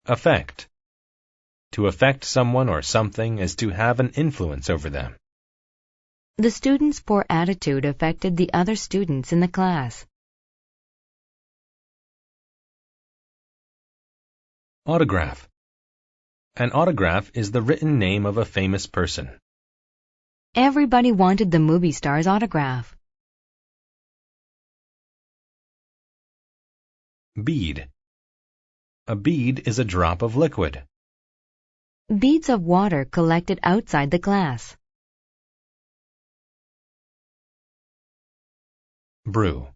Affect. To affect someone or something is to have an influence over them. The student's poor attitude affected the other students in the class. Autograph. An autograph is the written name of a famous person. Everybody wanted the movie star's autograph. Bead. A bead is a drop of liquid. Beads of water collected outside the class. Brew.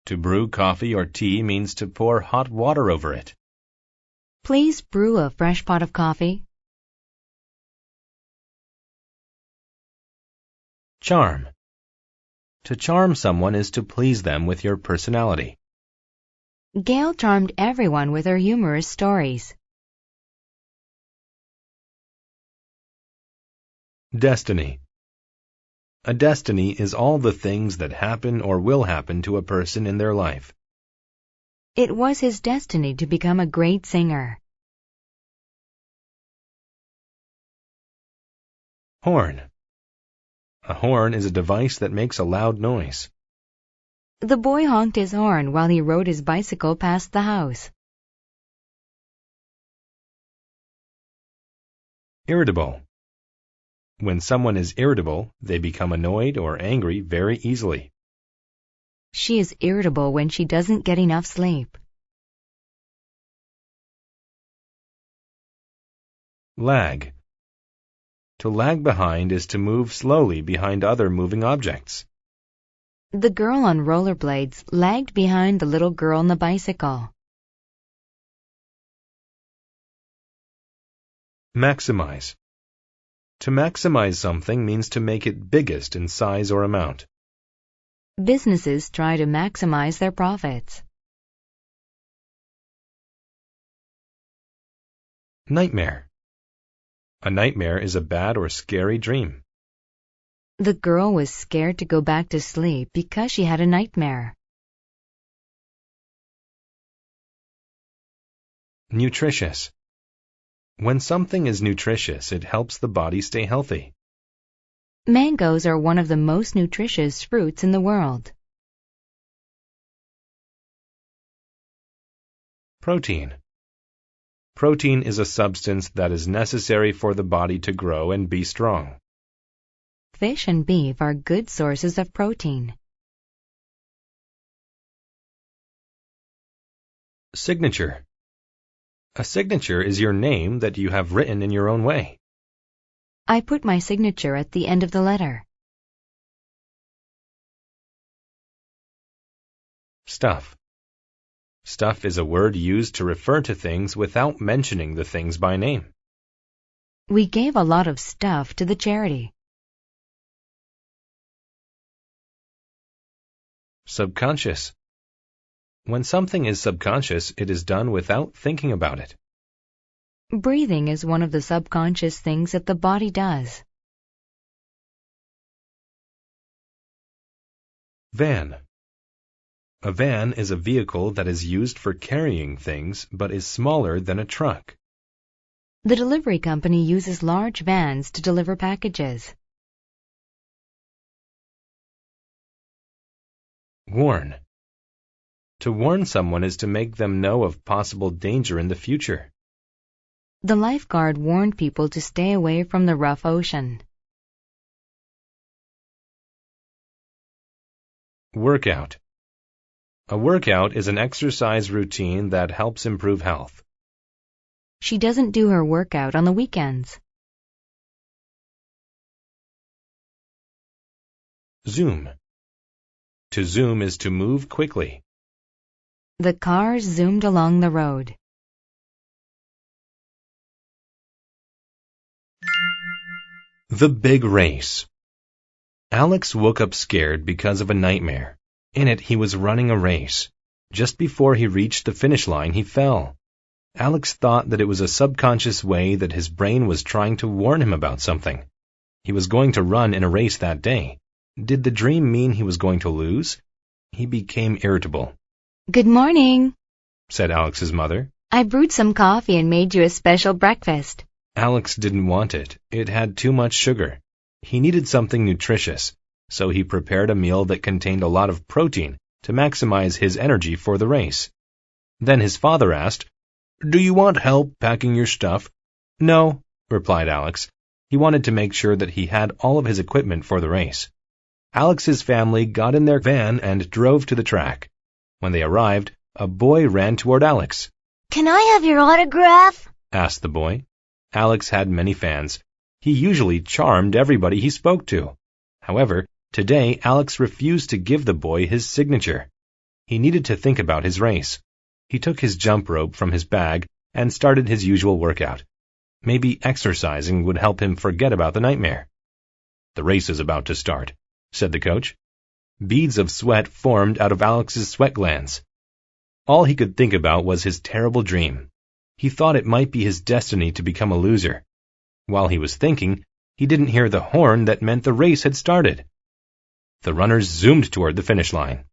To brew coffee or tea means to pour hot water over it. Please brew a fresh pot of coffee. Charm. To charm someone is to please them with your personality. Gail charmed everyone with her humorous stories. Destiny. A destiny is all the things that happen or will happen to a person in their life. It was his destiny to become a great singer. Horn. A horn is a device that makes a loud noise. The boy honked his horn while he rode his bicycle past the house. Irritable. When someone is irritable, they become annoyed or angry very easily. She is irritable when she doesn't get enough sleep. Lag. To lag behind is to move slowly behind other moving objects. The girl on rollerblades lagged behind the little girl on the bicycle. Maximize. To maximize something means to make it biggest in size or amount. Businesses try to maximize their profits. Nightmare. A nightmare is a bad or scary dream. The girl was scared to go back to sleep because she had a nightmare. Nutritious. When something is nutritious, it helps the body stay healthy. Mangoes are one of the most nutritious fruits in the world. Protein. Protein is a substance that is necessary for the body to grow and be strong. Fish and beef are good sources of protein. Signature. A signature is your name that you have written in your own way. I put my signature at the end of the letter. Stuff. Stuff is a word used to refer to things without mentioning the things by name. We gave a lot of stuff to the charity. Subconscious. When something is subconscious, it is done without thinking about it. Breathing is one of the subconscious things that the body does. Van. A van is a vehicle that is used for carrying things but is smaller than a truck. The delivery company uses large vans to deliver packages. Warn. To warn someone is to make them know of possible danger in the future. The lifeguard warned people to stay away from the rough ocean. Workout. A workout is an exercise routine that helps improve health. She doesn't do her workout on the weekends. Zoom. To zoom is to move quickly. The cars zoomed along the road. The big race. Alex woke up scared because of a nightmare. In it, he was running a race. Just before he reached the finish line, he fell. Alex thought that it was a subconscious way that his brain was trying to warn him about something. He was going to run in a race that day. Did the dream mean he was going to lose? He became irritable. Good morning, said Alex's mother. I brewed some coffee and made you a special breakfast. Alex didn't want it. It had too much sugar. He needed something nutritious, so he prepared a meal that contained a lot of protein to maximize his energy for the race. Then his father asked, "Do you want help packing your stuff?" "No," replied Alex. He wanted to make sure that he had all of his equipment for the race. Alex's family got in their van and drove to the track. When they arrived, a boy ran toward Alex. "Can I have your autograph?" asked the boy. Alex had many fans. He usually charmed everybody he spoke to. However, today Alex refused to give the boy his signature. He needed to think about his race. He took his jump rope from his bag and started his usual workout. Maybe exercising would help him forget about the nightmare. "The race is about to start," said the coach. Beads of sweat formed out of Alex's sweat glands. All he could think about was his terrible dream. He thought it might be his destiny to become a loser. While he was thinking, he didn't hear the horn that meant the race had started. The runners zoomed toward the finish line.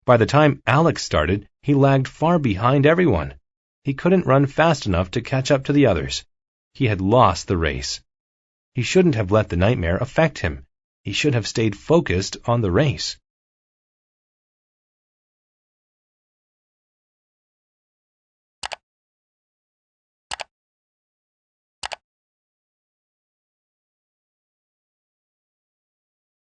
By the time Alex started, he lagged far behind everyone. He couldn't run fast enough to catch up to the others. He had lost the race. He shouldn't have let the nightmare affect him. He should have stayed focused on the race.